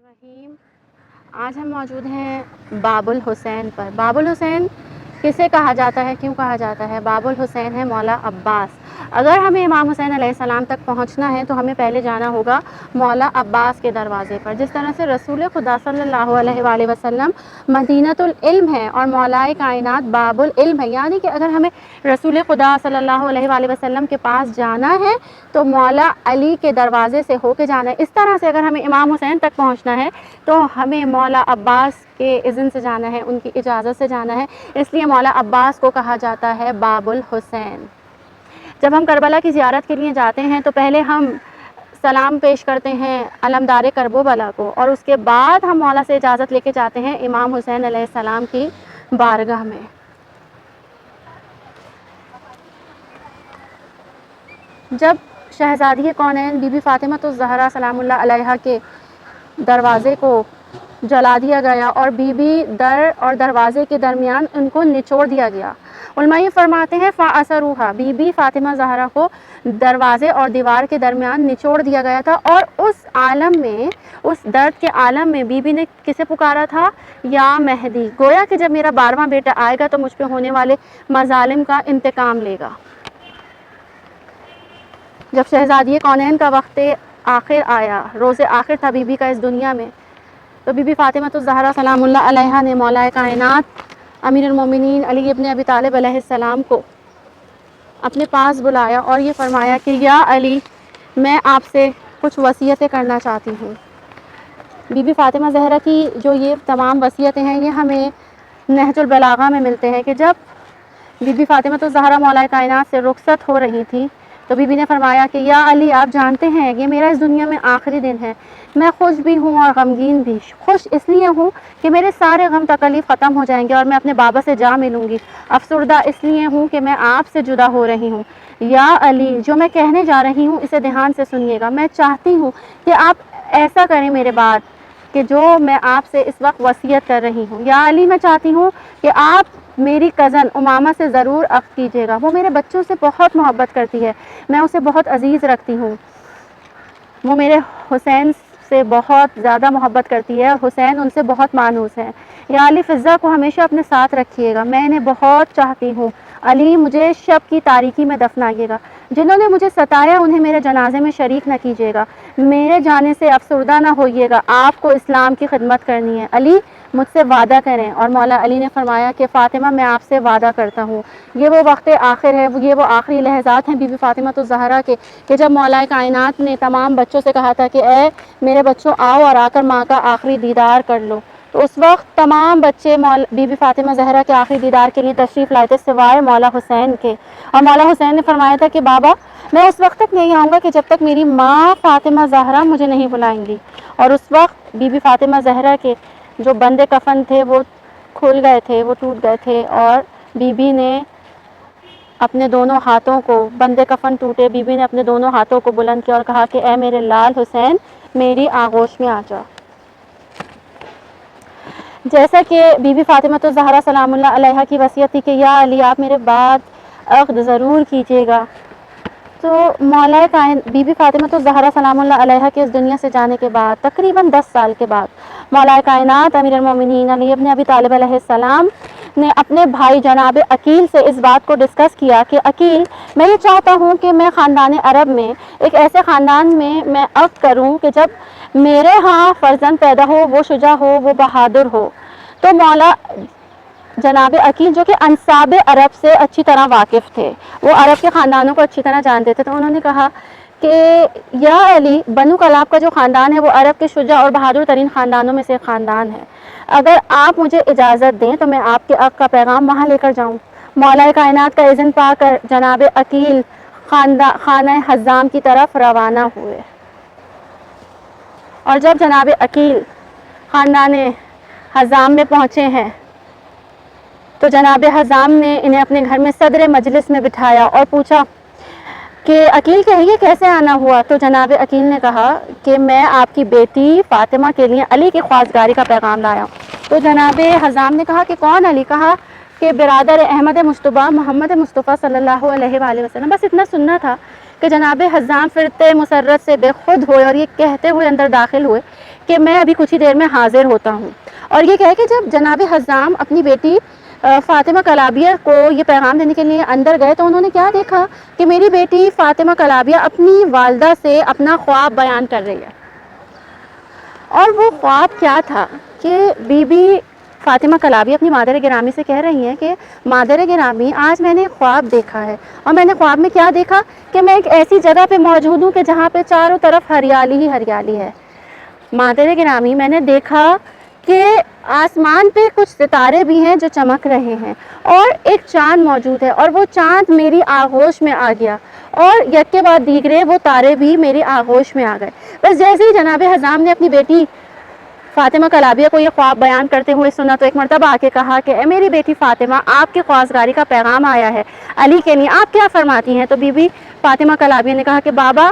الرحیم۔ آج ہم موجود ہیں باب الحسین پر۔ باب الحسین کسے کہا جاتا ہے، کیوں کہا جاتا ہے؟ باب الحسین ہے مولا عباس۔ اگر ہمیں امام حسین علیہ السلام تک پہنچنا ہے تو ہمیں پہلے جانا ہوگا مولا عباس کے دروازے پر۔ جس طرح سے رسول خدا صلی اللہ علیہ وآلہ وسلم مدینۃ العلم ہے اور مولائے کائنات باب العلم ہے، یعنی کہ اگر ہمیں رسول خدا صلی اللہ علیہ وآلہ وسلم کے پاس جانا ہے تو مولا علی کے دروازے سے ہو کے جانا ہے۔ اس طرح سے اگر ہمیں امام حسین تک پہنچنا ہے تو ہمیں مولا عباس کے اذن سے جانا ہے، ان کی اجازت سے جانا ہے۔ اس لیے مولا عباس کو کہا جاتا ہے باب الحسین۔ جب ہم کربلا کی زیارت کے لیے جاتے ہیں تو پہلے ہم سلام پیش کرتے ہیں علمدار کرب و بلا کو، اور اس کے بعد ہم مولا سے اجازت لے کے جاتے ہیں امام حسین علیہ السلام کی بارگاہ میں۔ جب شہزادی کونین بی بی فاطمہ الزہرا سلام اللہ علیہا کے دروازے کو جلا دیا گیا اور بی بی در اور دروازے کے درمیان ان کو نچوڑ دیا گیا، علماء فرماتے ہیں فَأَسَرُوهَا، بی بی فاطمہ زہرا کو دروازے اور دیوار کے درمیان نچوڑ دیا گیا تھا، اور اس عالم میں، اس درد کے عالم میں بی بی نے کسے پکارا تھا؟ یا مہدی، گویا کہ جب میرا 12واں بیٹا آئے گا تو مجھ پہ ہونے والے مظالم کا انتقام لے گا۔ جب شہزادی کونین کا وقت آخر آیا، روز آخر تھا بی بی کا اس دنیا میں، تو بی بی فاطمہ الزہرا سلام اللہ علیہا نے مولا کائنات امیر المومنین علی ابن ابی طالب علیہ السلام کو اپنے پاس بلایا اور یہ فرمایا کہ یا علی، میں آپ سے کچھ وصیتیں کرنا چاہتی ہوں۔ بی بی فاطمہ زہرا کی جو یہ تمام وصیتیں ہیں یہ ہمیں نہج البلاغہ میں ملتے ہیں کہ جب بی بی فاطمہ الزہرا مولا کائنات سے رخصت ہو رہی تھی تو بی بی نے فرمایا کہ یا علی، آپ جانتے ہیں یہ میرا اس دنیا میں آخری دن ہے، میں خوش بھی ہوں اور غمگین بھی۔ خوش اس لیے ہوں کہ میرے سارے غم تکلیف ختم ہو جائیں گے اور میں اپنے بابا سے جا ملوں گی۔ افسردہ اس لیے ہوں کہ میں آپ سے جدا ہو رہی ہوں۔ یا علی، جو میں کہنے جا رہی ہوں اسے دھیان سے سنیے گا۔ میں چاہتی ہوں کہ آپ ایسا کریں میرے بعد کہ جو میں آپ سے اس وقت وصیت کر رہی ہوں۔ یا علی، میں چاہتی ہوں کہ آپ میری کزن امامہ سے ضرور عفو کیجیے گا، وہ میرے بچوں سے بہت محبت کرتی ہے، میں اسے بہت عزیز رکھتی ہوں، وہ میرے حسین سے بہت زیادہ محبت کرتی ہے، حسین ان سے بہت مانوس ہے۔ یا علی، فضہ کو ہمیشہ اپنے ساتھ رکھیے گا، میں انہیں بہت چاہتی ہوں۔ علی، مجھے شب کی تاریکی میں دفنائیے گا، جنہوں نے مجھے ستایا انہیں میرے جنازے میں شریک نہ کیجیے گا، میرے جانے سے افسردہ نہ ہوئیے گا، آپ کو اسلام کی خدمت کرنی ہے۔ علی، مجھ سے وعدہ کریں۔ اور مولا علی نے فرمایا کہ فاطمہ، میں آپ سے وعدہ کرتا ہوں۔ یہ وہ وقت آخر ہے، یہ وہ آخری لحظات ہیں بی بی فاطمہ الزہرا کے کہ جب مولا کائنات نے تمام بچوں سے کہا تھا کہ اے میرے بچوں، آؤ اور آ کر ماں کا آخری دیدار کر لو، تو اس وقت تمام بچے بی بی فاطمہ زہرا کے آخری دیدار کے لیے تشریف لائے تھے سوائے مولا حسین کے، اور مولا حسین نے فرمایا تھا کہ بابا، میں اس وقت تک نہیں آؤں گا کہ جب تک میری ماں فاطمہ زہرا مجھے نہیں بلائیں گی۔ اور اس وقت بی بی فاطمہ زہرا کے جو بندے کفن تھے وہ کھل گئے تھے، وہ ٹوٹ گئے تھے، اور بی بی نے اپنے دونوں ہاتھوں کو، بندے کفن ٹوٹے، بی بی نے اپنے دونوں ہاتھوں کو بلند کیا اور کہا کہ اے میرے لال حسین، میری آغوش میں آ جا۔ جیسا کہ بی بی فاطمہ الزہرا سلام اللہ علیہا کی وصیت تھی کہ یا علی، آپ میرے بعد عقد ضرور کیجیے گا، تو مولا بی بی فاطمہ الزہرا سلام اللہ علیہا کے اس دنیا سے جانے کے بعد تقریباً 10 سال کے بعد مولا کائنات امیر المومنین علی ابن ابی طالب علیہ السلام نے اپنے بھائی جناب عقیل سے اس بات کو ڈسکس کیا کہ عقیل، میں یہ چاہتا ہوں کہ میں خاندان عرب میں ایک ایسے خاندان میں عقد کروں کہ جب میرے ہاں فرزند پیدا ہو وہ شجاع ہو، وہ بہادر ہو۔ تو مولا جناب عقیل، جو کہ انساب عرب سے اچھی طرح واقف تھے، وہ عرب کے خاندانوں کو اچھی طرح جانتے تھے، تو انہوں نے کہا کہ یا علی، بنو کلاب کا جو خاندان ہے وہ عرب کے شجاع اور بہادر ترین خاندانوں میں سے ایک خاندان ہے، اگر آپ مجھے اجازت دیں تو میں آپ کے عقد کا پیغام وہاں لے کر جاؤں۔ مولا کائنات کا اذن پا کر جناب عقیل خانہ حزام کی طرف روانہ ہوئے، اور جب جناب عقیل خاندان حزام میں پہنچے ہیں تو جناب حزام نے انہیں اپنے گھر میں صدر مجلس میں بٹھایا اور پوچھا کہ عقیل کہیے کیسے آنا ہوا؟ تو جناب عقیل نے کہا کہ میں آپ کی بیٹی فاطمہ کے لیے علی کی خواستگاری کا پیغام لایا ہوں۔ تو جناب حزام نے کہا کہ کون علی؟ کہا کہ برادر احمد مصطفیٰ محمد مصطفیٰ صلی اللہ علیہ وآلہ وسلم۔ بس اتنا سننا تھا کہ جناب حزام فرتے مسرت سے بے خود ہوئے اور یہ کہتے ہوئے اندر داخل ہوئے کہ میں ابھی کچھ ہی دیر میں حاضر ہوتا ہوں. اور یہ کہہ کہ جب جناب حزام اپنی بیٹی فاطمہ کلابیہ کو یہ پیغام دینے کے لیے اندر گئے تو انہوں نے کیا دیکھا کہ میری بیٹی فاطمہ کلابیہ اپنی والدہ سے اپنا خواب بیان کر رہی ہے. اور وہ خواب کیا تھا کہ بی بی فاطمہ کلابیہ اپنی مادر گرامی سے کہہ رہی ہیں کہ مادر گرامی آج میں نے خواب دیکھا ہے. اور میں نے خواب میں کیا دیکھا کہ میں ایک ایسی جگہ پہ موجود ہوں کہ جہاں پہ چاروں طرف ہریالی ہی ہریالی ہے. مادر گرامی میں نے دیکھا کہ آسمان پہ کچھ ستارے بھی ہیں جو چمک رہے ہیں اور ایک چاند موجود ہے اور وہ چاند میری آغوش میں آ گیا اور یک کے بعد دیگرے وہ تارے بھی میری آغوش میں آ گئے. بس جیسے ہی جناب حزام نے اپنی بیٹی فاطمہ کلابیہ کو یہ خواب بیان کرتے ہوئے سنا تو ایک مرتبہ آ کے کہا کہ اے میری بیٹی فاطمہ آپ کے خواستگاری کا پیغام آیا ہے علی کے لیے, آپ کیا فرماتی ہیں؟ تو بی بی فاطمہ کلابیہ نے کہا کہ بابا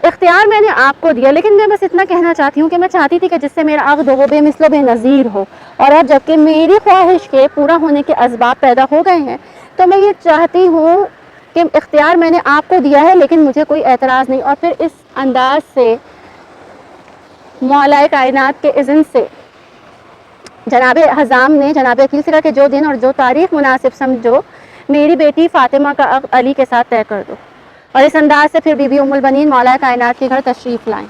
اختیار میں نے آپ کو دیا لیکن میں بس اتنا کہنا چاہتی ہوں کہ میں چاہتی تھی کہ جس سے میرا عقد ہو وہ بے مثل و بے نظیر ہو, اور اب جبکہ میری خواہش کے پورا ہونے کے اسباب پیدا ہو گئے ہیں تو میں یہ چاہتی ہوں کہ اختیار میں نے آپ کو دیا ہے لیکن مجھے کوئی اعتراض نہیں. اور پھر اس انداز سے مولا کائنات کے اذن سے جناب حزام نے جناب عقیل سے کہا کہ جو دن اور جو تاریخ مناسب سمجھو میری بیٹی فاطمہ کا عقد علی کے ساتھ طے کر دو. اور اس انداز سے پھر بی بی ام البنین مولا کائنات کے گھر تشریف لائیں.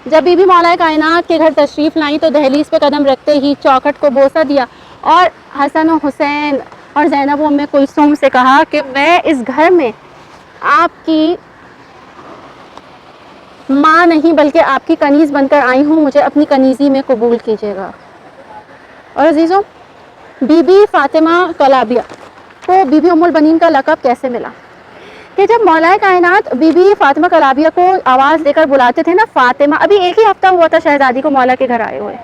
جب بی بی مولا کائنات کے گھر تشریف لائیں تو دہلیز پہ قدم رکھتے ہی چوکھٹ کو بوسہ دیا اور حسن و حسین اور زینب و ام کلثوم سے کہا کہ میں اس گھر میں آپ کی ماں نہیں بلکہ آپ کی کنیز بن کر آئی ہوں, مجھے اپنی کنیزی میں قبول کیجیے گا. اور عزیزوں, بی بی فاطمہ کلابیہ کو بی بی ام البنین کا لقب کیسے ملا کہ جب مولا کائنات بی بی فاطمہ کلابیہ کو آواز دے کر بلاتے تھے نا فاطمہ, ابھی ایک ہی ہفتہ ہوا تھا شہزادی کو مولا کے گھر آئے ہوئے,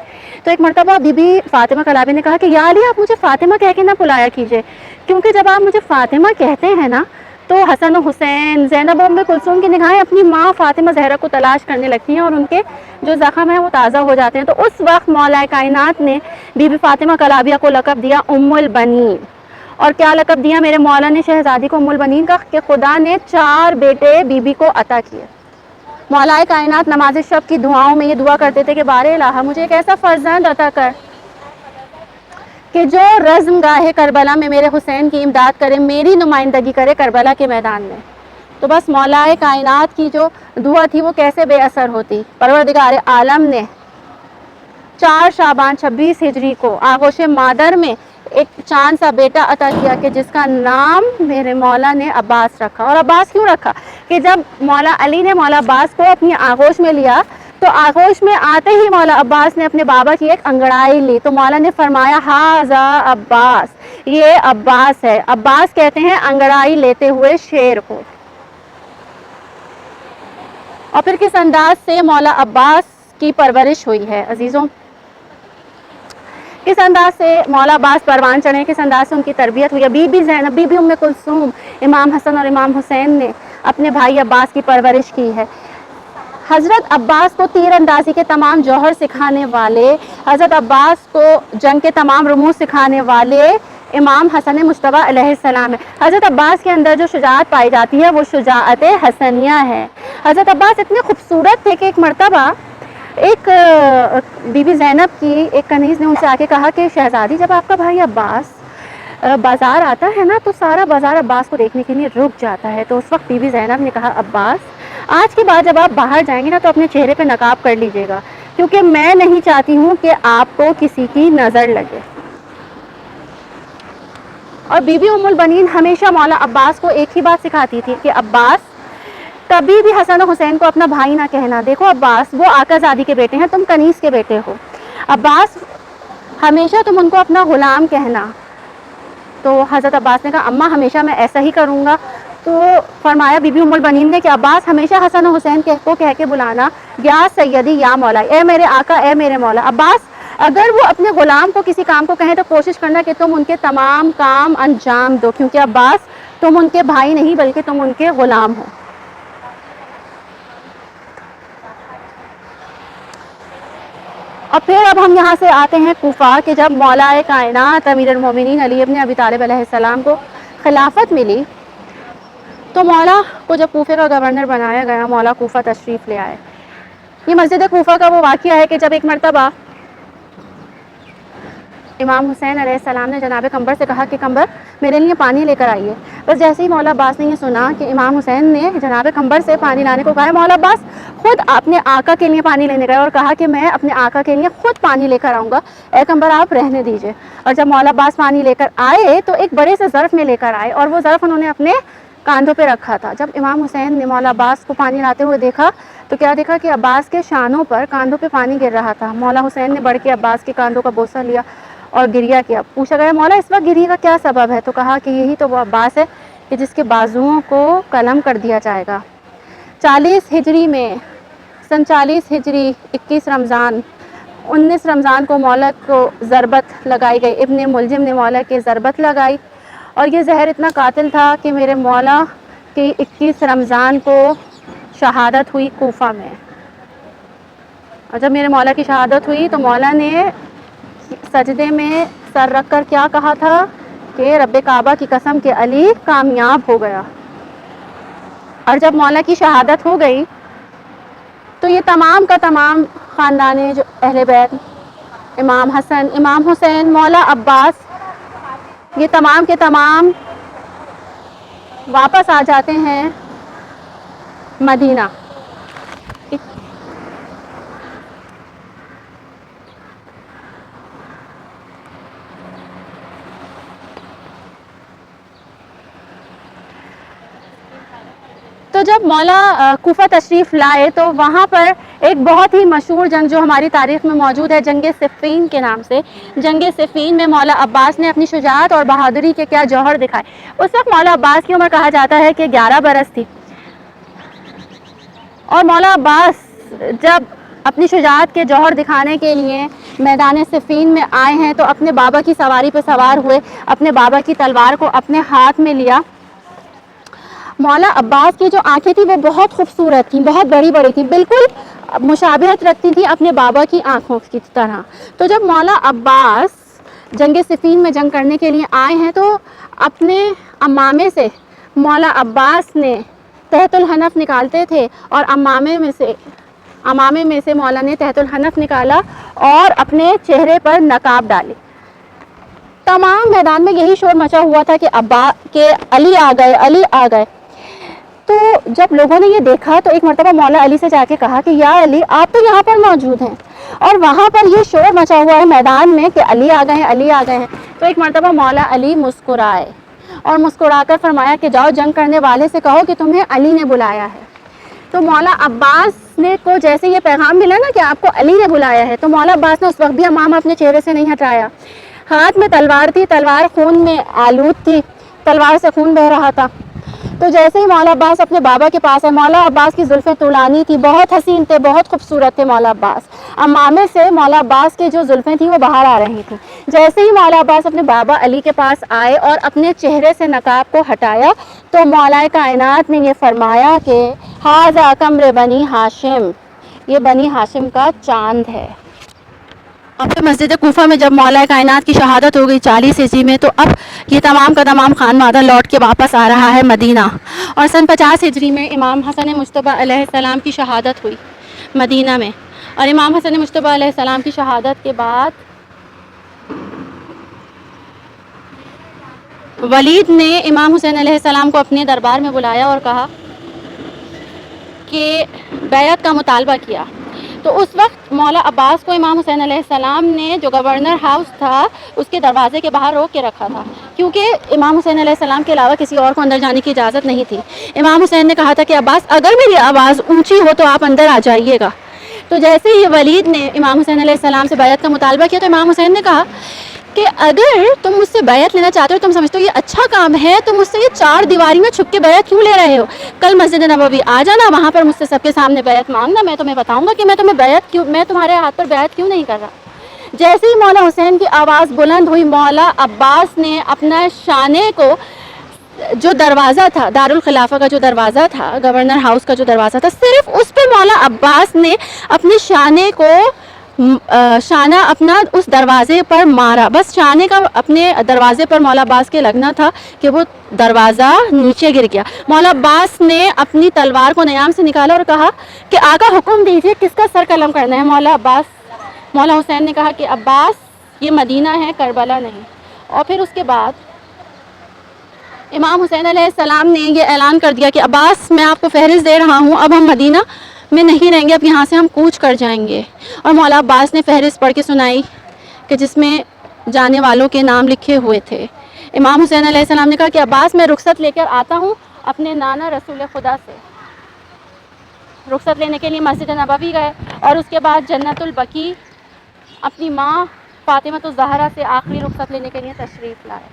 تو ایک مرتبہ بی بی فاطمہ کلابیہ نے کہا کہ یا علی آپ مجھے فاطمہ کہہ کے نہ بلایا کیجیے, کیونکہ جب آپ مجھے فاطمہ کہتے ہیں نا تو حسن و حسین زینب و ام کلثوم کی نگاہیں اپنی ماں فاطمہ زہرا کو تلاش کرنے لگتی ہیں اور ان کے جو زخم ہیں وہ تازہ ہو جاتے ہیں. تو اس وقت مولا کائنات نے بی بی فاطمہ کلابیہ کو لقب دیا ام البنین. اور کیا لقب دیا میرے مولا نے شہزادی کو ام البنین کا کہ خدا نے 4 بیٹے بی بی کو عطا کیے. مولا کائنات نماز شب کی دعاؤں میں یہ دعا کرتے تھے کہ بار الہ مجھے ایک ایسا فرزند عطا کر کہ جو رزم گاہ کربلا میں میرے حسین کی امداد کرے, میری نمائندگی کرے کربلا کے میدان میں. تو بس مولا کائنات کی جو دعا تھی وہ کیسے بے اثر ہوتی. پروردگار عالم نے 4 شعبان 26 ہجری کو آغوش مادر میں ایک چاند سا بیٹا عطا کیا کہ جس کا نام میرے مولا نے عباس رکھا. اور عباس کیوں رکھا کہ جب مولا علی نے مولا عباس کو اپنی آغوش میں لیا تو آغوش میں آتے ہی مولا عباس نے اپنے بابا کی ایک انگڑائی لی تو مولا نے فرمایا ہاذا عباس, یہ عباس ہے. عباس کہتے ہیں انگڑائی لیتے ہوئے شیر کو. اور پھر کس انداز سے مولا عباس کی پرورش ہوئی ہے عزیزوں, کس انداز سے مولا عباس پروان چڑھے, کس انداز سے ان کی تربیت ہوئی. بی بی زینب, بی بی ام کلثوم, امام حسن اور امام حسین نے اپنے بھائی عباس کی پرورش کی ہے. حضرت عباس کو تیر اندازی کے تمام جوہر سکھانے والے, حضرت عباس کو جنگ کے تمام رموز سکھانے والے امام حسن مجتبیٰ علیہ السلام ہے. حضرت عباس کے اندر جو شجاعت پائی جاتی ہے وہ شجاعت حسنیہ ہے. حضرت عباس اتنے خوبصورت تھے کہ ایک مرتبہ ایک بی بی زینب کی ایک کنیز نے ان سے آ کے کہا کہ شہزادی جب آپ کا بھائی عباس بازار آتا ہے نا تو سارا بازار عباس کو دیکھنے کے لیے رک جاتا ہے. تو اس وقت بی بی زینب نے کہا عباس آج کے بعد جب آپ باہر جائیں گے نا تو اپنے چہرے پہ نقاب کر لیجیے گا, کیونکہ میں نہیں چاہتی ہوں کہ آپ کو کسی کی نظر لگے. اور بی بی ام البنین ہمیشہ مولا عباس کو ایک ہی بات سکھاتی تھی کہ عباس کبھی بھی حسن و حسین کو اپنا بھائی نہ کہنا. دیکھو عباس وہ آقا زادی کے بیٹے ہیں, تم کنیز کے بیٹے ہو. عباس ہمیشہ تم ان کو اپنا غلام کہنا. تو حضرت عباس نے کہا اماں ہمیشہ میں ایسا ہی کروں گا. تو فرمایا بی بی ام البنین نے کہ عباس ہمیشہ حسن و حسین کو کہہ کے بلانا یا سیدی یا مولا, اے میرے آقا اے میرے مولا. عباس اگر وہ اپنے غلام کو کسی کام کو کہیں تو کوشش کرنا کہ تم ان کے تمام کام انجام دو, کیونکہ عباس تم ان کے بھائی نہیں بلکہ تم ان کے غلام ہو. اور پھر اب ہم یہاں سے آتے ہیں کوفہ کہ جب مولا کائنات امیر المومنین علی ابن ابی طالب علیہ السلام کو خلافت ملی تو مولا کو جب کوفے کا گورنر بنایا گیا مولا کوفہ تشریف لے آئے. یہ مسجد کوفہ کا وہ واقعہ ہے کہ جب ایک مرتبہ امام حسین علیہ السلام نے جناب قمبر سے کہا کہ قمبر میرے لیے پانی لے کر آئیے. بس جیسے ہی مولا عباس نے یہ سنا کہ امام حسین نے جناب قمبر سے پانی لانے کو کہا ہے، مولا عباس خود اپنے آقا کے لیے پانی لینے گئے اور کہا کہ میں اپنے آقا کے لیے خود پانی لے کر آؤں گا، اے قمبر آپ رہنے دیجیے. اور جب مولا عباس پانی لے کر آئے تو ایک بڑے سے ظرف میں لے کر آئے اور وہ ظرف انہوں نے اپنے کاندھوں پہ رکھا تھا. جب امام حسین نے مولا عباس کو پانی لاتے ہوئے دیکھا تو کیا دیکھا کہ عباس کے شانوں پر کاندھوں پہ پانی گر رہا تھا. مولا حسین نے بڑھ کے عباس کے کاندھوں کا بوسہ لیا اور گریہ کیا. پوچھا گیا مولا اس وقت گریہ کا کیا سبب ہے؟ تو کہا کہ یہی تو وہ عباس ہے کہ جس کے بازوؤں کو قلم کر دیا جائے گا. 40 ہجری میں سن 40 ہجری 21 رمضان 19 رمضان کو مولا کو ضربت لگائی گئی. ابن ملجم نے مولا کے ضربت لگائی اور یہ زہر اتنا قاتل تھا کہ میرے مولا کی 21 رمضان کو شہادت ہوئی کوفہ میں. اور جب میرے مولا کی شہادت ہوئی تو مولا نے سجدے میں سر رکھ کر کیا کہا تھا کہ رب کعبہ کی قسم کہ علی کامیاب ہو گیا. اور جب مولا کی شہادت ہو گئی تو یہ تمام کا تمام خاندان جو اہل بیت، امام حسن، امام حسین، مولا عباس، یہ تمام کے تمام واپس آ جاتے ہیں مدینہ. تو جب مولا کوفہ تشریف لائے تو وہاں پر ایک بہت ہی مشہور جنگ جو ہماری تاریخ میں موجود ہے، جنگ صفین کے نام سے. جنگ صفین میں مولا عباس نے اپنی شجاعت اور بہادری کے کیا جوہر دکھائے. اس وقت مولا عباس کی عمر کہا جاتا ہے کہ 11 برس تھی. اور مولا عباس جب اپنی شجاعت کے جوہر دکھانے کے لیے میدان صفین میں آئے ہیں تو اپنے بابا کی سواری پہ سوار ہوئے، اپنے بابا کی تلوار کو اپنے ہاتھ میں لیا. مولا عباس کی جو آنکھیں تھیں وہ بہت خوبصورت تھیں، بہت بڑی بڑی تھیں، بالکل مشابہت رکھتی تھیں اپنے بابا کی آنکھوں کی طرح. تو جب مولا عباس جنگ صفین میں جنگ کرنے کے لیے آئے ہیں تو اپنے امامے سے مولا عباس نے تحت الحنف نکالتے تھے اور امامے میں سے مولا نے تحت الحنف نکالا اور اپنے چہرے پر نقاب ڈالے. تمام میدان میں یہی شور مچا ہوا تھا کہ علی آ گئے، علی آ گئے. تو جب لوگوں نے یہ دیکھا تو ایک مرتبہ مولا علی سے جا کے کہا کہ یا علی آپ تو یہاں پر موجود ہیں اور وہاں پر یہ شور مچا ہوا ہے میدان میں کہ علی آ گئے ہیں، علی آ گئے ہیں. تو ایک مرتبہ مولا علی مسکرائے اور مسکرا کر فرمایا کہ جاؤ جنگ کرنے والے سے کہو کہ تمہیں علی نے بلایا ہے. تو مولا عباس نے کو جیسے یہ پیغام ملا نا کہ آپ کو علی نے بلایا ہے تو مولا عباس نے اس وقت بھی امامہ اپنے چہرے سے نہیں ہٹایا. ہاتھ میں تلوار تھی، تلوار خون میں آلود تھی، تلوار سے خون بہہ رہا تھا. تو جیسے ہی مولا عباس اپنے بابا کے پاس ہے، مولا عباس کی زلفیں طولانی تھی، بہت حسین تھے، بہت خوبصورت تھے مولا عباس. امامے سے مولا عباس کی جو زلفیں تھیں وہ باہر آ رہی تھیں. جیسے ہی مولا عباس اپنے بابا علی کے پاس آئے اور اپنے چہرے سے نقاب کو ہٹایا تو مولا کائنات نے یہ فرمایا کہ ھذا قمر بنی ہاشم، یہ بنی ہاشم کا چاند ہے. اب مسجد کوفہ میں جب مولا کائنات کی شہادت ہو گئی 40 ہجری میں تو اب یہ تمام کا تمام خاندان لوٹ کے واپس آ رہا ہے مدینہ. اور سن 50 ہجری میں امام حسن مجتبیٰ علیہ السلام کی شہادت ہوئی مدینہ میں. اور امام حسن مجتبیٰ علیہ السلام کی شہادت کے بعد ولید نے امام حسین علیہ السلام کو اپنے دربار میں بلایا اور کہا کہ بیعت کا مطالبہ کیا. تو اس وقت مولا عباس کو امام حسین علیہ السلام نے جو گورنر ہاؤس تھا اس کے دروازے کے باہر روک کے رکھا تھا، کیونکہ امام حسین علیہ السلام کے علاوہ کسی اور کو اندر جانے کی اجازت نہیں تھی. امام حسین نے کہا تھا کہ عباس اگر میری آواز اونچی ہو تو آپ اندر آ جائیے گا. تو جیسے ہی ولید نے امام حسین علیہ السلام سے بیعت کا مطالبہ کیا تو امام حسین نے کہا کہ اگر تم مجھ سے بیعت لینا چاہتے ہو، تم سمجھتے ہو یہ اچھا کام ہے، تم مجھ سے یہ 4 دیواری میں چھپ کے بیعت کیوں لے رہے ہو؟ کل مسجد نبوی آ جانا، وہاں پر مجھ سے سب کے سامنے بیعت مانگنا، میں تمہیں بتاؤں گا کہ میں تمہارے ہاتھ پر بیعت کیوں نہیں کر رہا. جیسے ہی مولا حسین کی آواز بلند ہوئی، مولا عباس نے اپنا شانے کو جو دروازہ تھا، دارالخلافہ کا جو دروازہ تھا، گورنر ہاؤس کا جو دروازہ تھا، صرف اس پہ مولا عباس نے اپنے شانے کو شانہ اپنا اس دروازے پر مارا، بس شانے کا اپنے دروازے پر مولا عباس کے لگنا تھا کہ وہ دروازہ نیچے گر گیا۔ مولا عباس نے اپنی تلوار کو نیام سے نکالا اور کہا کہ آقا حکم دیجئے کس کا سر قلم کرنا ہے۔ مولا حسین نے کہا کہ عباس یہ مدینہ ہے، کربلا نہیں۔ اور پھر اس کے بعد امام حسین علیہ السلام نے یہ اعلان کر دیا کہ عباس میں آپ کو فہرست دے رہا ہوں، اب ہم مدینہ میں نہیں رہیں گے، اب یہاں سے ہم کوچ کر جائیں گے۔ اور مولا عباس نے فہرست پڑھ کے سنائی کہ جس میں جانے والوں کے نام لکھے ہوئے تھے۔ امام حسین علیہ السلام نے کہا کہ عباس میں رخصت لے کر آتا ہوں اپنے نانا رسول خدا سے۔ رخصت لینے کے لیے مسجد نبوی گئے اور اس کے بعد جنت البقیع اپنی ماں فاطمہ الزہرا سے آخری رخصت لینے کے لیے تشریف لائے۔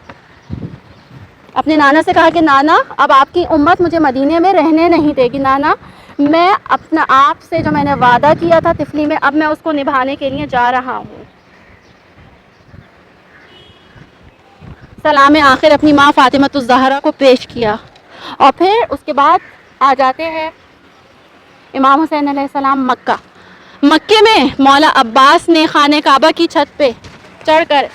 اپنے نانا سے کہا کہ نانا اب آپ کی امت مجھے مدینے میں رہنے نہیں دے گی، نانا میں اپنا آپ سے جو میں نے وعدہ کیا تھا طفلی میں، اب میں اس کو نبھانے کے لیے جا رہا ہوں۔ سلام آخر اپنی ماں فاطمہ الزہرا کو پیش کیا اور پھر اس کے بعد آ جاتے ہیں امام حسین علیہ السلام مکے میں مولا عباس نے خانہ کعبہ کی چھت پہ چڑھ کر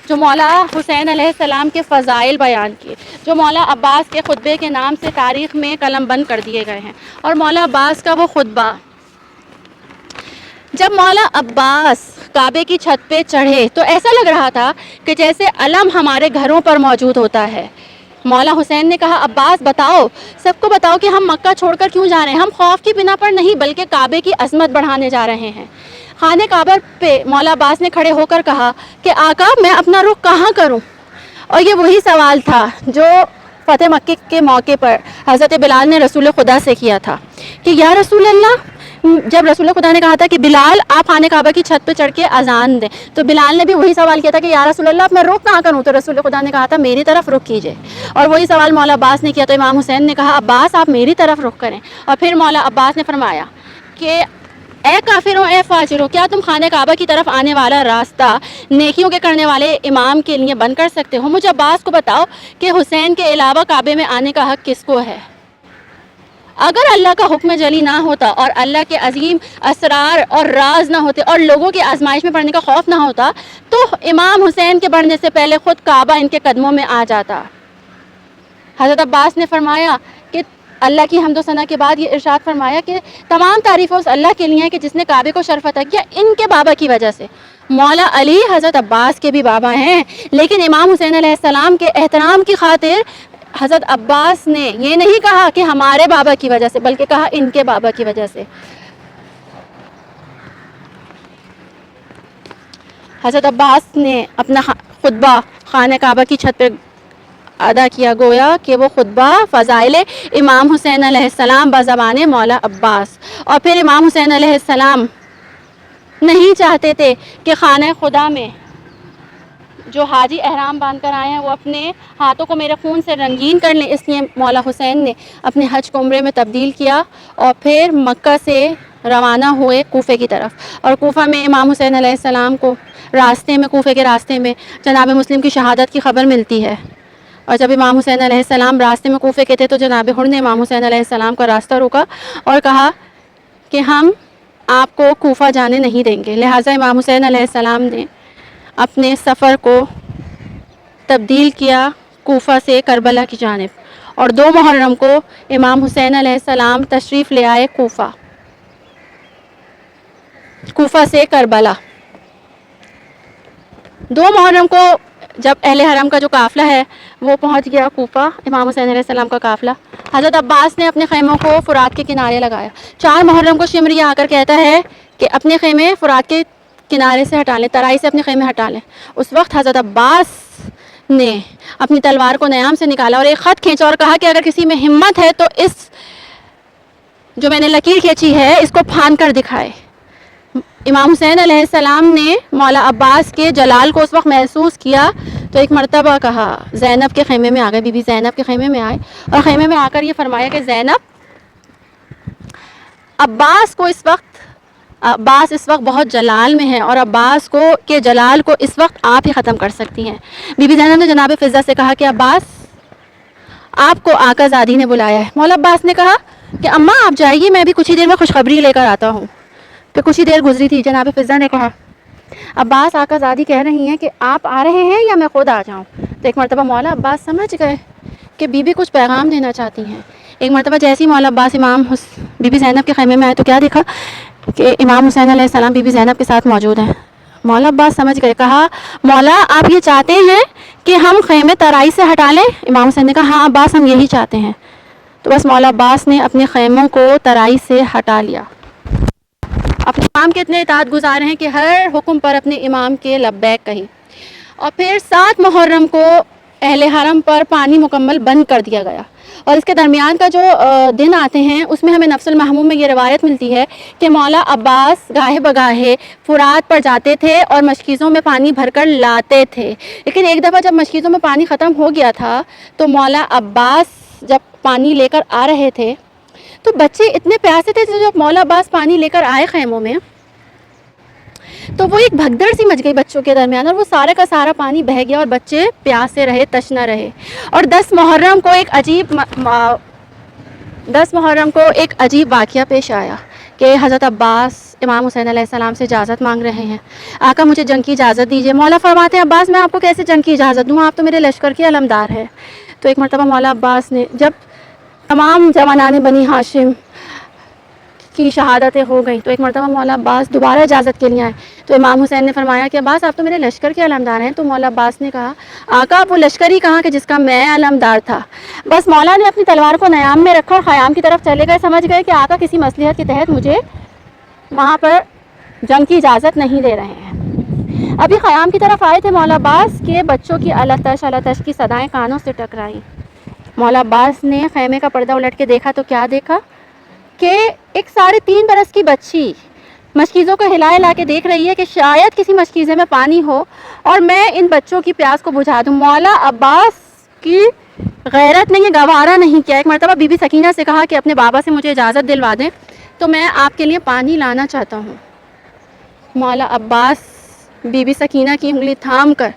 جو مولا حسین علیہ السلام کے فضائل بیان کیے، جو مولا عباس کے خطبے کے نام سے تاریخ میں قلم بند کر دیے گئے ہیں۔ اور مولا عباس کا وہ خطبہ، جب مولا عباس کعبے کی چھت پہ چڑھے تو ایسا لگ رہا تھا کہ جیسے علم ہمارے گھروں پر موجود ہوتا ہے۔ مولا حسین نے کہا عباس بتاؤ، سب کو بتاؤ کہ ہم مکہ چھوڑ کر کیوں جا رہے ہیں؟ ہم خوف کی بنا پر نہیں بلکہ کعبے کی عظمت بڑھانے جا رہے ہیں۔ خانہ کعبہ پہ مولا عباس نے کھڑے ہو کر کہا کہ آقا میں اپنا رخ کہاں کروں؟ اور یہ وہی سوال تھا جو فتح مکہ کے موقع پر حضرت بلال نے رسول خدا سے کیا تھا کہ یا رسول اللہ، جب رسول خدا نے کہا تھا کہ بلال آپ خانہ کعبہ کی چھت پہ چڑھ کے اذان دیں، تو بلال نے بھی وہی سوال کیا تھا کہ یا رسول اللہ اب میں رخ کہاں کروں؟ تو رسول خدا نے کہا تھا میری طرف رخ کیجئے۔ اور وہی سوال مولا عباس نے کیا تو امام حسین نے کہا عباس آپ میری طرف رخ کریں۔ اور پھر مولا عباس نے فرمایا کہ اے کافروں، اے فاجروں، کیا تم خانہ کعبہ کی طرف آنے والا راستہ نیکیوں کے کرنے والے امام کے لیے بند کر سکتے ہو؟ مجھے عباس کو بتاؤ کہ حسین کے علاوہ کعبے میں آنے کا حق کس کو ہے؟ اگر اللہ کا حکم جلی نہ ہوتا اور اللہ کے عظیم اسرار اور راز نہ ہوتے اور لوگوں کی آزمائش میں پڑنے کا خوف نہ ہوتا تو امام حسین کے بڑھنے سے پہلے خود کعبہ ان کے قدموں میں آ جاتا۔ حضرت عباس نے فرمایا کہ اللہ کی حمد و ثنا کے بعد یہ ارشاد فرمایا کہ تمام تعریفیں اس اللہ کے لیے ہیں کہ جس نے کعبے کو شرف عطا کیا ان کے بابا کی وجہ سے۔ مولا علی حضرت عباس کے بھی بابا ہیں، لیکن امام حسین علیہ السلام کے احترام کی خاطر حضرت عباس نے یہ نہیں کہا کہ ہمارے بابا کی وجہ سے بلکہ کہا ان کے بابا کی وجہ سے۔ حضرت عباس نے اپنا خطبہ خانہ کعبہ کی چھت پہ ادا کیا، گویا کہ وہ خطبہ فضائل امام حسین علیہ السلام بزبان مولا عباس۔ اور پھر امام حسین علیہ السلام نہیں چاہتے تھے کہ خانہ خدا میں جو حاجی احرام باندھ کر آئے ہیں وہ اپنے ہاتھوں کو میرے خون سے رنگین کر لیں، اس لیے مولا حسین نے اپنے حج کو عمرے میں تبدیل کیا اور پھر مکہ سے روانہ ہوئے کوفے کی طرف۔ اور کوفہ میں امام حسین علیہ السلام کو راستے میں، کوفے کے راستے میں جناب مسلم کی شہادت کی خبر ملتی ہے۔ اور جب امام حسین علیہ السلام راستے میں کوفے کے تھے تو جناب حر نے امام حسین علیہ السلام کا راستہ روکا اور کہا کہ ہم آپ کو کوفہ جانے نہیں دیں گے۔ لہٰذا امام حسین علیہ السلام نے اپنے سفر کو تبدیل کیا کوفہ سے کربلا کی جانب، اور 2 محرم کو امام حسین علیہ السلام تشریف لے آئے کوفہ سے کربلا۔ 2 محرم کو جب اہل حرم کا جو قافلہ ہے وہ پہنچ گیا کوفہ، امام حسین علیہ السلام کا قافلہ، حضرت عباس نے اپنے خیموں کو فرات کے کنارے لگایا۔ 4 محرم کو شمری آ کر کہتا ہے کہ اپنے خیمے فرات کے کنارے سے ہٹا لیں، ترائی سے اپنے خیمے ہٹا لیں۔ اس وقت حضرت عباس نے اپنی تلوار کو نیام سے نکالا اور ایک خط کھینچا اور کہا کہ اگر کسی میں ہمت ہے تو اس جو میں نے لکیر کھینچی ہے اس کو پھاند کر دکھائے۔ امام حسین علیہ السلام نے مولا عباس کے جلال کو اس وقت محسوس کیا تو ایک مرتبہ کہا، زینب کے خیمے میں آ گئے، بی بی زینب کے خیمے میں آئے اور خیمے میں آ کر یہ فرمایا کہ زینب، عباس اس وقت بہت جلال میں ہے اور عباس کے جلال کو اس وقت آپ ہی ختم کر سکتی ہیں۔ بی بی زینب نے جناب فضہ سے کہا کہ عباس، آپ کو آقا زادی نے بلایا ہے۔ مولا عباس نے کہا کہ اماں آپ جائیے، میں بھی کچھ ہی دیر میں خوشخبری لے کر آتا ہوں۔ پھر کچھ ہی دیر گزری تھی، جناب فضہ نے کہا عباس آقا زادی کہہ رہی ہیں کہ آپ آ رہے ہیں یا میں خود آ جاؤں؟ تو ایک مرتبہ مولا عباس سمجھ گئے کہ بی بی کچھ پیغام دینا چاہتی ہیں. ایک مرتبہ جیسے ہی مولا عباس بی بی زینب کے خیمے میں آئے تو کیا دیکھا کہ امام حسین علیہ السلام بی بی زینب کے ساتھ موجود ہیں. مولا عباس سمجھ گئے. کہا مولا آپ یہ چاہتے ہیں کہ ہم خیمے ترائی سے ہٹا لیں؟ امام حسین نے کہا ہاں عباس ہم یہی چاہتے ہیں. تو بس مولا عباس نے اپنے خیموں کو ترائی سے ہٹا لیا. اپنے امام کے اتنے اطاعت گزار ہیں کہ ہر حکم پر اپنے امام کے لبیک کہی. اور پھر 7 محرم کو اہل حرم پر پانی مکمل بند کر دیا گیا. اور اس کے درمیان کا جو دن آتے ہیں اس میں ہمیں نفس المحموم میں یہ روایت ملتی ہے کہ مولا عباس گاہے بگاہے فرات پر جاتے تھے اور مشکیزوں میں پانی بھر کر لاتے تھے. لیکن ایک دفعہ جب مشکیزوں میں پانی ختم ہو گیا تھا تو مولا عباس جب پانی لے کر آ رہے تھے تو بچے اتنے پیاسے تھے. جب مولا عباس پانی لے کر آئے خیموں میں تو وہ ایک بھگدڑ سی مچ گئی بچوں کے درمیان اور وہ سارے کا سارا پانی بہہ گیا اور بچے پیاسے رہے، تشنا رہے. اور 10 محرم کو ایک عجیب واقعہ پیش آیا کہ حضرت عباس امام حسین علیہ السلام سے اجازت مانگ رہے ہیں. آقا مجھے جنگ کی اجازت دیجیے. مولا فرماتے ہیں عباس میں آپ کو کیسے جنگ کی اجازت دوں، آپ تو میرے لشکر کے علمدار ہیں. تو ایک مرتبہ مولا عباس نے جب تمام جوانان بنی ہاشم کی شہادتیں ہو گئیں تو ایک مرتبہ مولا عباس دوبارہ اجازت کے لیے آئے. تو امام حسین نے فرمایا کہ عباس آپ تو میرے لشکر کے علمدار ہیں. تو مولا عباس نے کہا آقا آپ وہ لشکر ہی کہاں کہ جس کا میں علمدار تھا. بس مولا نے اپنی تلوار کو نیام میں رکھا اور خیام کی طرف چلے گئے. سمجھ گئے کہ آقا کسی مصلحت کے تحت مجھے وہاں پر جنگ کی اجازت نہیں دے رہے ہیں. ابھی خیام کی طرف آئے تھے مولا عباس کے بچوں کی التش کی صدائیں کانوں سے ٹکرائیں. مولا عباس نے خیمے کا پردہ الٹ کے دیکھا تو کیا دیکھا کہ ایک 3.5 برس کی بچی مشکیزوں کو ہلا ہلا کے دیکھ رہی ہے کہ شاید کسی مشکیزے میں پانی ہو اور میں ان بچوں کی پیاس کو بجھا دوں. مولا عباس کی غیرت نے یہ گوارا نہیں کیا. ایک مرتبہ بی بی سکینہ سے کہا کہ اپنے بابا سے مجھے اجازت دلوا دیں تو میں آپ کے لیے پانی لانا چاہتا ہوں. مولا عباس بی بی سکینہ کی انگلی تھام کر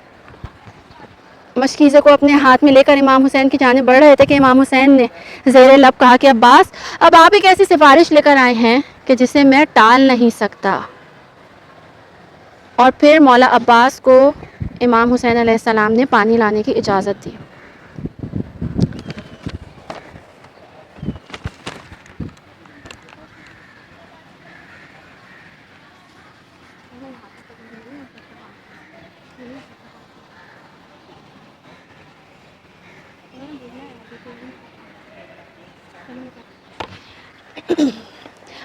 مشکیزے کو اپنے ہاتھ میں لے کر امام حسین کی جانب بڑھ رہے تھے کہ امام حسین نے زیر لب کہا کہ عباس اب آپ ایک ایسی سفارش لے کر آئے ہیں کہ جسے میں ٹال نہیں سکتا. اور پھر مولا عباس کو امام حسین علیہ السلام نے پانی لانے کی اجازت دی.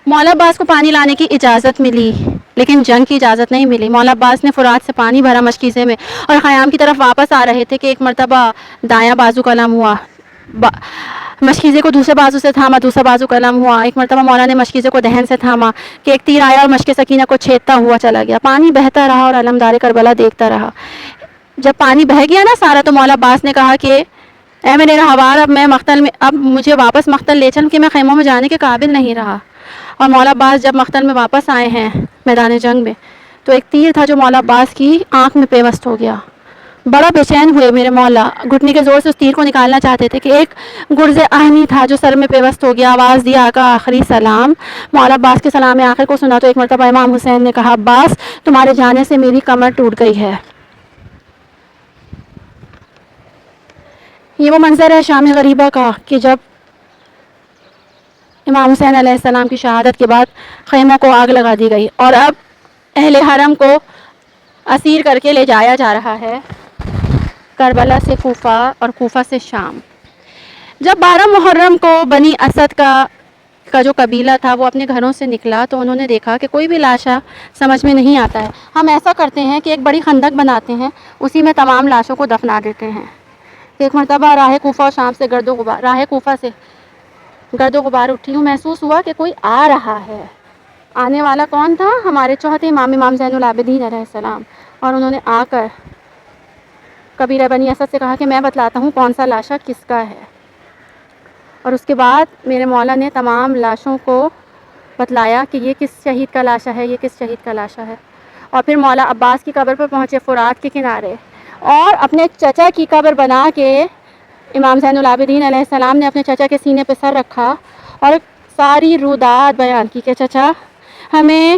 مولا عباس کو پانی لانے کی اجازت ملی لیکن جنگ کی اجازت نہیں ملی. مولا عباس نے فرات سے پانی بھرا مشکیزے میں اور خیام کی طرف واپس آ رہے تھے کہ ایک مرتبہ دایاں بازو قلم ہوا. مشکیزے کو دوسرے بازو سے تھاما، دوسرا بازو قلم ہوا. ایک مرتبہ مولا نے مشکیزے کو دہن سے تھاما کہ ایک تیر آیا اور مشک سکینہ کو چھیدتا ہوا چلا گیا. پانی بہتا رہا اور علمدار کربلا دیکھتا رہا. جب پانی بہہ گیا نا سارا تو مولا عباس نے کہا کہ اے میرے رہوار اب مجھے واپس مقتل لے چل کہ میں خیموں میں جانے کے قابل نہیں رہا. اور مولا عباس جب مقتل میں واپس آئے ہیں میدان جنگ میں تو ایک تیر تھا جو مولا عباس کی آنکھ میں پیوست ہو گیا. بڑا بے چین ہوئے میرے مولا، گھٹنی کے زور سے اس تیر کو نکالنا چاہتے تھے کہ ایک گرز آہنی تھا جو سر میں پیوست ہو گیا. آواز دیا آقا آخری سلام. مولا عباس کے سلام آخر کو سنا تو ایک مرتبہ امام حسین نے کہا عباس تمہارے جانے سے میری کمر ٹوٹ گئی ہے. یہ وہ منظر ہے شام غریبہ کا کہ جب امام حسین علیہ السلام کی شہادت کے بعد خیموں کو آگ لگا دی گئی اور اب اہل حرم کو اسیر کر کے لے جایا جا رہا ہے کربلا سے کوفہ اور کوفہ سے شام. جب 12 محرم کو بنی اسد کا جو قبیلہ تھا وہ اپنے گھروں سے نکلا تو انہوں نے دیکھا کہ کوئی بھی لاشا سمجھ میں نہیں آتا ہے. ہم ایسا کرتے ہیں کہ ایک بڑی خندق بناتے ہیں، اسی میں تمام لاشوں کو دفنا دیتے ہیں. ایک مرتبہ راہ کوفہ اور شام سے راہ کوفہ سے گرد و غبار اٹھی ہوں. محسوس ہوا کہ کوئی آ رہا ہے. آنے والا کون تھا؟ ہمارے چوتھے امام زین العابدین علیہ السلام. اور انہوں نے آ کر قبیلہ بنی اسد سے کہا کہ میں بتلاتا ہوں کون سا لاشا کس کا ہے. اور اس کے بعد میرے مولا نے تمام لاشوں کو بتلایا کہ یہ کس شہید کا لاشا ہے، یہ کس شہید کا لاشا ہے. اور پھر مولا عباس کی قبر پر پہنچے فرات کے کنارے اور اپنے چچا کی قبر بنا کے امام زین العابدین علیہ السلام نے اپنے چچا کے سینے پہ سر رکھا اور ساری رودات بیان کی کہ چچا ہمیں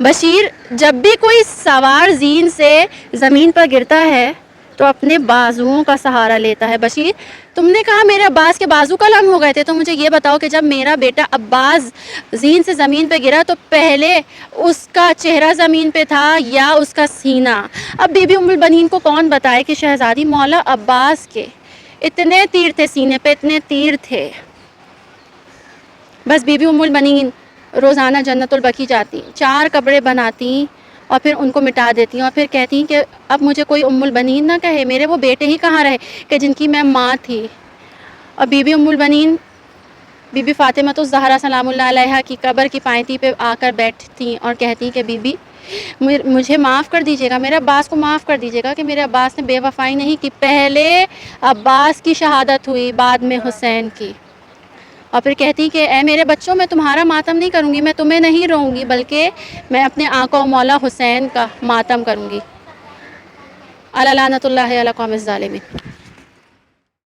بشیر جب بھی کوئی سوار زین سے زمین پر گرتا ہے تو اپنے بازوؤں کا سہارا لیتا ہے. بشیر تم نے کہا میرے عباس کے بازو قلم ہو گئے تھے, تو مجھے یہ بتاؤ کہ جب میرا بیٹا عباس زین سے زمین پہ گرا تو پہلے اس کا چہرہ زمین پہ تھا یا اس کا سینہ؟ اب بی بی ام البنین کو کون بتائے کہ شہزادی مولا عباس کے اتنے تیر تھے سینے پہ, اتنے تیر تھے. بس بی بی ام البنین روزانہ جنت البقیع جاتی, 4 کپڑے بناتی اور پھر ان کو مٹا دیتی اور پھر کہتی کہ اب مجھے کوئی ام البنین نہ کہے, میرے وہ بیٹے ہی کہاں رہے کہ جن کی میں ماں تھی. اور بی بی ام البنین بی بی فاطمہ الزہرا سلام اللہ علیہا کی قبر کی پائنتی پہ آ کر بیٹھتی اور کہتی کہ بی بی مجھے معاف کر دیجیے گا, میرے عباس کو معاف کر دیجیے گا کہ میرے عباس نے بے وفائی نہیں کی. پہلے عباس کی شہادت ہوئی, بعد میں حسین کی. اور پھر کہتی کہ اے میرے بچوں, میں تمہارا ماتم نہیں کروں گی, میں تمہیں نہیں روں گی, بلکہ میں اپنے آقا و مولا حسین کا ماتم کروں گی. الا لعنت اللہ علی قوم الظالمین.